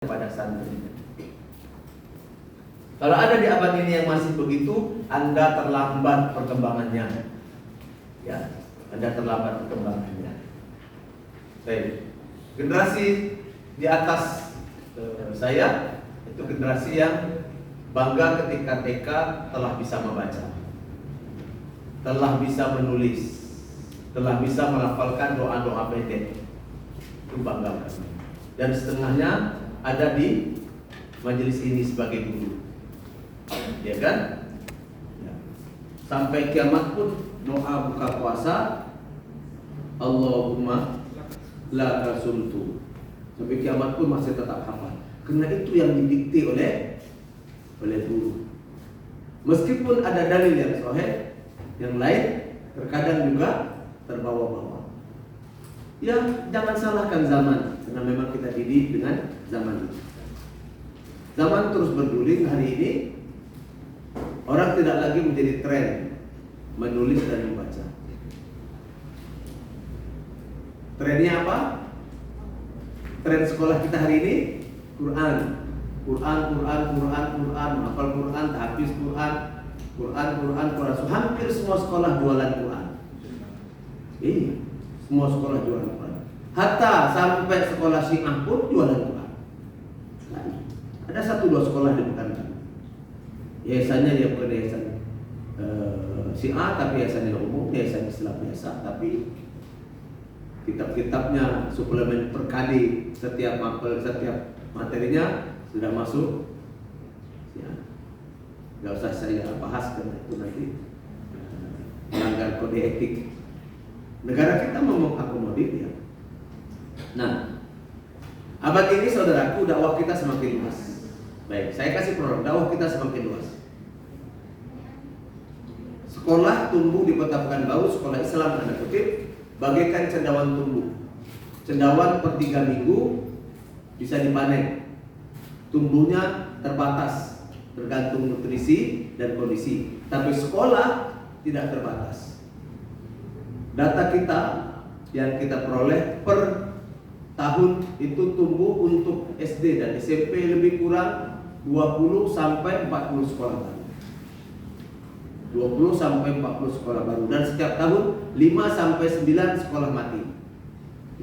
pada santrinya. Kalau ada di abad ini yang masih begitu, Anda terlambat perkembangannya. Ya, Anda terlambat perkembangannya. Baik. Generasi di atas saya itu generasi yang bangga ketika TK telah bisa membaca, telah bisa menulis, telah bisa melafalkan doa-doa pendek. Itu bangga kami. Dan setengahnya ada di majelis ini sebagai guru, ya kan? Ya. Sampai kiamat pun doa buka puasa, Allahumma la kasultu. Sampai kiamat pun masih tetap hafal. Karena itu yang didikte oleh guru. Meskipun ada dalil yang sahih, yang lain terkadang juga terbawa-bawa. Ya, jangan salahkan zaman, karena memang kita didik dengan zaman itu. Zaman terus berguling. Hari ini orang tidak lagi menjadi tren menulis dan membaca. Trennya apa? Tren sekolah kita hari ini Quran, menghafal Quran, tahfiz Quran. Hampir semua sekolah jualan Quran. Iya, semua sekolah jualan Quran. Hatta sampai sekolah Syiah pun jualan Quran. Nah, ada 1-2 sekolah di Pekanbaru. Yayasannya dia bukan yayasan Syiah, tapi yayasannya umum, yayasan Islam biasa, tapi kitab-kitabnya, suplemen per kali, setiap materinya sudah masuk. Ya, nggak usah saya bahas karena itu nanti melanggar kode etik. Negara kita mau mengakomodir ya. Nah, abad ini saudaraku, dakwah kita semakin luas. Baik, saya kasih program, dakwah kita semakin luas. Sekolah tumbuh di Kota Pekanbaru, sekolah Islam tanda kutip, bagaikan cendawan tumbuh. Cendawan per 3 minggu bisa dipanen. Tumbuhnya terbatas, tergantung nutrisi dan kondisi. Tapi sekolah tidak terbatas. Data kita yang kita peroleh per tahun itu tumbuh untuk SD dan SMP lebih kurang 20 sampai 40 sekolah baru. 20 sampai 40 sekolah baru, dan setiap tahun 5 sampai 9 sekolah mati.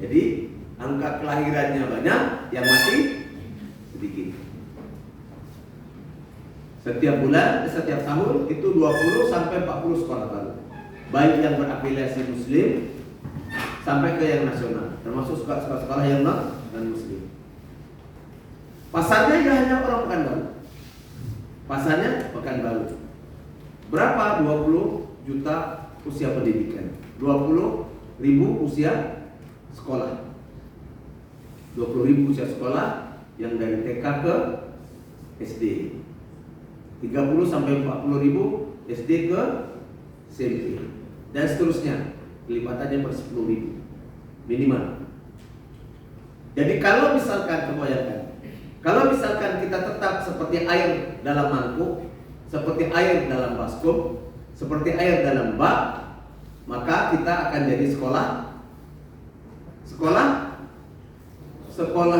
Jadi angka kelahirannya banyak, yang mati sedikit. Setiap bulan, setiap tahun itu 20 sampai 40 sekolah baru. Baik yang berafiliasi muslim sampai ke yang nasional, termasuk sekolah-sekolah yang non-muslim. Pasarnya hanya orang Pekanbaru. Pasarnya Pekanbaru. Berapa? 20 juta usia pendidikan, 20 ribu usia sekolah, 20 ribu usia sekolah yang dari TK ke SD, 30 sampai 40 ribu SD ke SMP, dan seterusnya. Lipatannya per 10 ribu minimal. Jadi kalau misalkan kita tetap seperti air dalam mangkuk, seperti air dalam baskom, seperti air dalam bak, maka kita akan jadi sekolah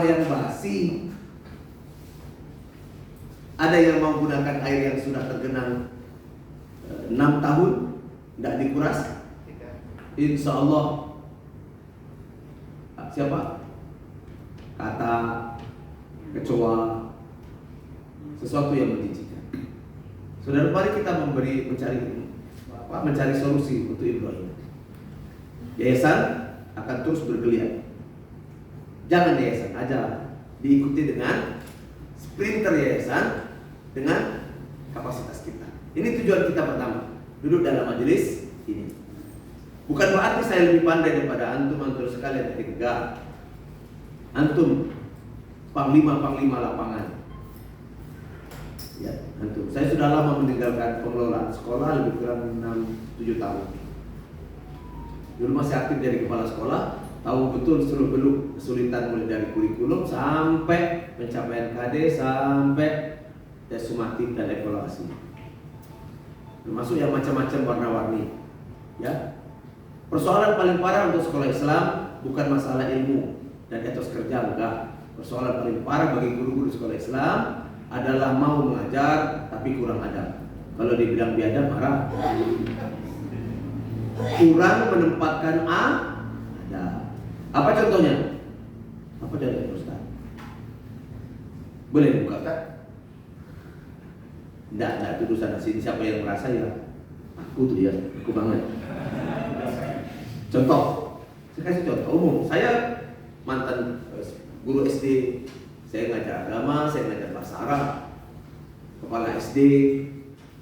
yang basi. Ada yang menggunakan air yang sudah tergenang 6 tahun, tidak dikuras. Insya Allah, siapa? Kata kecoa, sesuatu yang menjijikkan. Saudara, mari kita mencari solusi untuk Ibrahim. Yayasan akan terus bergeliat. Jangan yayasan aja, diikuti dengan sprinter yayasan dengan kapasitas kita. Ini tujuan kita pertama, duduk dalam majelis ini. Bukan berarti saya lebih pandai daripada antum sekalian, enggak. Antum panglima lapangan. Ya, antum. Saya sudah lama meninggalkan pengelolaan sekolah, lebih kurang 6-7 tahun. Dulu masih aktif jadi kepala sekolah, tahu betul seluk-beluk kesulitan mulai dari kurikulum sampai pencapaian KD sampai tes sumatif dan evaluasi. Termasuk yang macam-macam warna-warni. Ya. Persoalan paling parah untuk sekolah Islam bukan masalah ilmu dan etos kerja, enggak. Persoalan paling parah bagi guru-guru sekolah Islam adalah mau mengajar tapi kurang adab. Kalau dibilang biadab marah. Kurang menempatkan adab. Apa contohnya? Apa contohnya Ustaz? Boleh dibuka Ustaz? Tidak tuduh sana sini. Siapa yang merasa ya aku tuh ya, aku banget. Contoh, saya kasih contoh umum. Saya mantan guru SD, saya ngajar agama, saya ngajar bahasa Arab. Kepala SD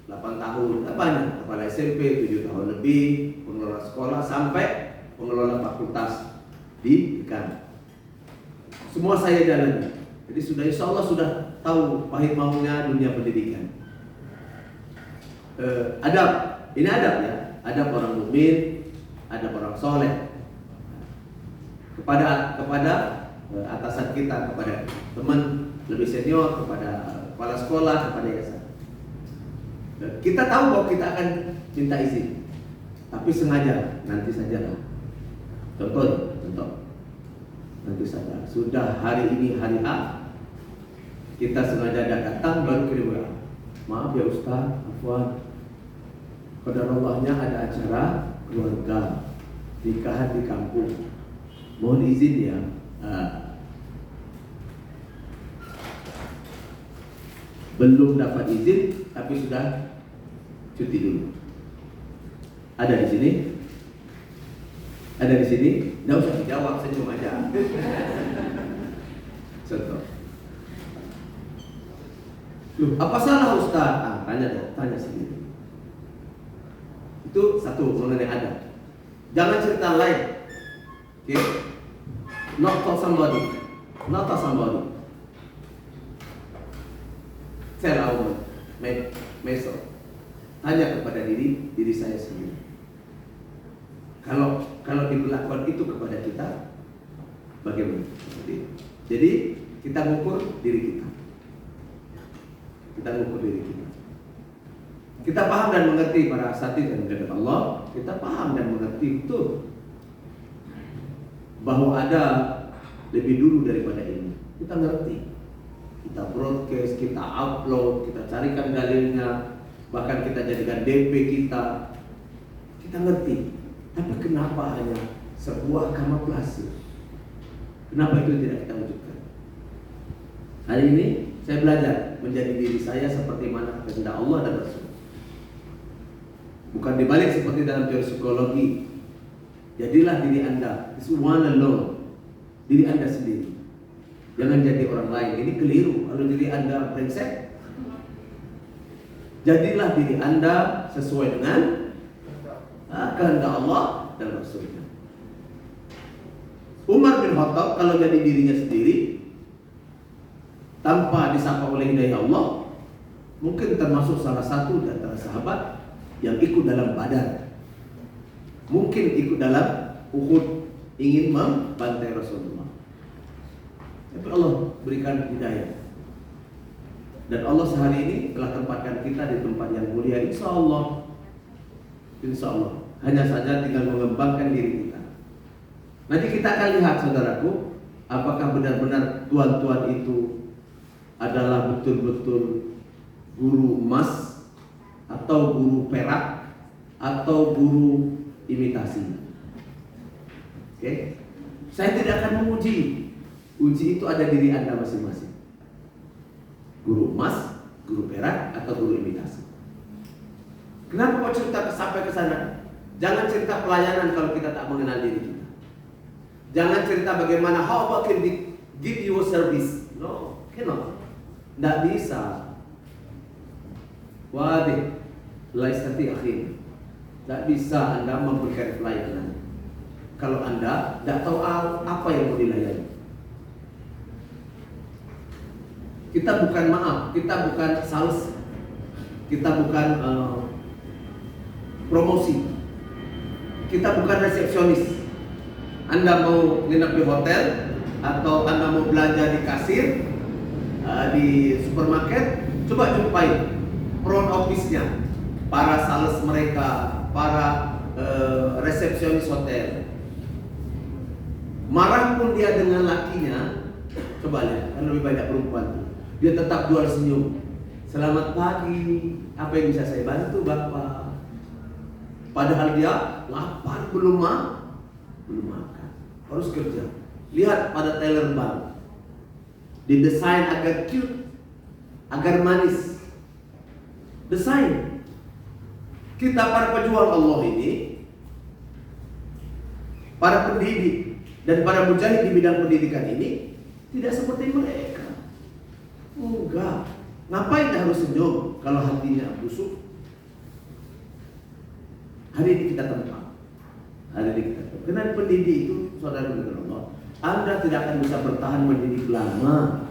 8 tahun, banyak. Kepala SMP 7 tahun lebih, pengelola sekolah sampai pengelola fakultas di IKAN. Semua saya jalani. Jadi sudah insya Allah sudah tahu pahit mautnya dunia pendidikan. Adab, ini adab ya. Adab orang mukmin, adab orang soleh. Kepada atasan kita, kepada teman lebih senior, kepada kepala sekolah, kepada yayasan. Kita tahu bahwa kita akan minta izin, tapi sengaja nanti saja lah. Contoh. Nanti saja. Sudah hari ini hari A, kita sengaja datang baru kirim WA. Maaf ya Ustaz, afwan. Qadarallahnya ada acara keluarga, nikahan di kampung. Mohon izin ya. Belum dapat izin tapi sudah cuti dulu. Ada di sini? Ada di sini? Nggak usah dijawab, senyum aja. Contoh. Loh, apa salah Ustaz? Tanya sendiri. Itu satu mengenai adab. Jangan cerita lain. Okay? Not talk somebody. Tell our myself. Tanya kepada diri saya sendiri. Kalau diberlakukan itu kepada kita, bagaimana? Jadi kita mengukur diri kita. Kita paham dan mengerti para asatidz dan kepada Allah. Kita paham dan mengerti betul bahwa ada lebih dulu daripada ini. Kita ngerti. Kita broadcast, kita upload, kita carikan dalilnya, bahkan kita jadikan DP kita. Kita ngerti. Tapi kenapa hanya sebuah kamuflase? Kenapa itu tidak kita wujudkan? Hari ini saya belajar menjadi diri saya seperti mana kehendak Allah dan Rasul. Bukan dibalik seperti dalam teori psikologi. Jadilah diri Anda. It's one alone. Diri Anda sendiri. Jangan jadi orang lain. Ini keliru. Kalau diri Anda brengsek, jadilah diri Anda sesuai dengan kehendak Allah dan Rasulnya. Umar bin Khattab kalau jadi dirinya sendiri tanpa disapa oleh hidayah Allah, mungkin termasuk salah satu di antara sahabat yang ikut dalam Badar, mungkin ikut dalam Uhud, ingin membantai Rasulullah. Tapi Allah berikan hidayah, dan Allah sehari ini telah tempatkan kita di tempat yang mulia. Insya Allah. Hanya saja tinggal mengembangkan diri kita. Nanti kita akan lihat, saudaraku, apakah benar-benar tuan-tuan itu adalah betul-betul guru emas, atau guru perak, atau guru imitasi. Oke? Saya tidak akan menguji. Uji itu ada diri Anda masing-masing. Guru emas, guru perak, atau guru imitasi. Kenapa kau cerita sampai ke sana? Jangan cerita pelayanan kalau kita tak mengenal diri kita. Jangan cerita bagaimana how about can give you service. No, cannot. Tidak bisa. Wadih, laisati akhir. Tidak bisa Anda memberikan pelayanan kalau Anda tidak tahu apa yang mau dilayani. Kita bukan kita bukan sales, kita bukan promosi, kita bukan resepsionis. Anda mau nginep di hotel atau Anda mau belanja di kasir di supermarket, coba jumpai front office-nya, para sales mereka, para resepsionis hotel. Marah pun dia dengan lakinya. Coba lihat, kan lebih banyak perempuan tuh. Dia tetap jual senyum. Selamat pagi, apa yang bisa saya bantu Bapak? Padahal dia lapar, belum makan, harus kerja. Lihat pada teller bank, didesain agar cute, agar manis. Desain. Kita para pejuang Allah ini, para pendidik dan para mujahid di bidang pendidikan ini tidak seperti mereka. Enggak. Ngapain harus senyum kalau hatinya busuk? Hari ini kita tempat. Karena pendidik itu, saudara Allah, Anda tidak akan bisa bertahan mendidik lama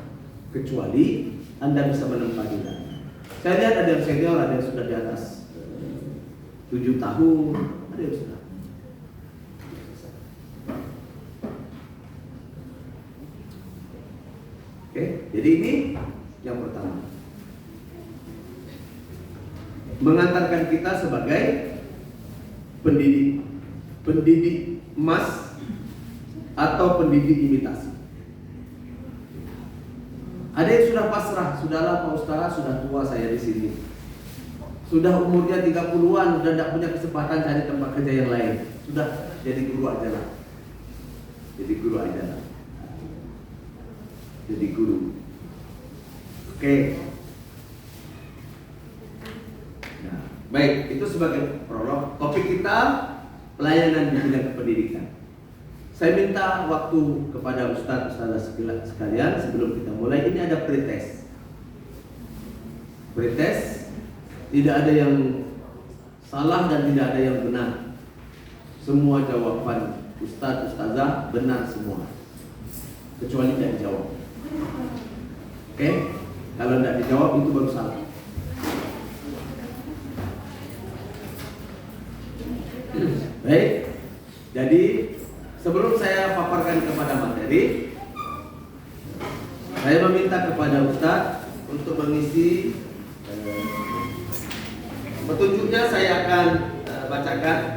kecuali Anda bisa menempa jalan. Saya lihat ada yang senior, ada yang sudah di atas 7 tahun, ada yang sudah. Oke, jadi ini yang pertama. Mengantarkan kita sebagai pendidik emas atau pendidik imitasi. Ada yang sudah pasrah, sudahlah Pak Ustaz, sudah tua saya di sini. Sudah umurnya 30-an, sudah tidak punya kesempatan cari tempat kerja yang lain. Sudah jadi guru aja lah. Jadi guru. Oke. Nah, baik, itu sebagai prolog. Topik kita pelayanan di bidang pendidikan. Saya minta waktu kepada Ustazah sekalian sebelum kita mulai. Ini ada pretest. Tidak ada yang salah dan tidak ada yang benar. Semua jawaban Ustazah benar semua, kecuali tidak dijawab. Oke? Kalau tidak dijawab itu baru salah. Baik. Jadi sebelum saya paparkan kepada materi, saya meminta kepada Ustaz untuk mengisi petunjuknya. Saya akan bacakan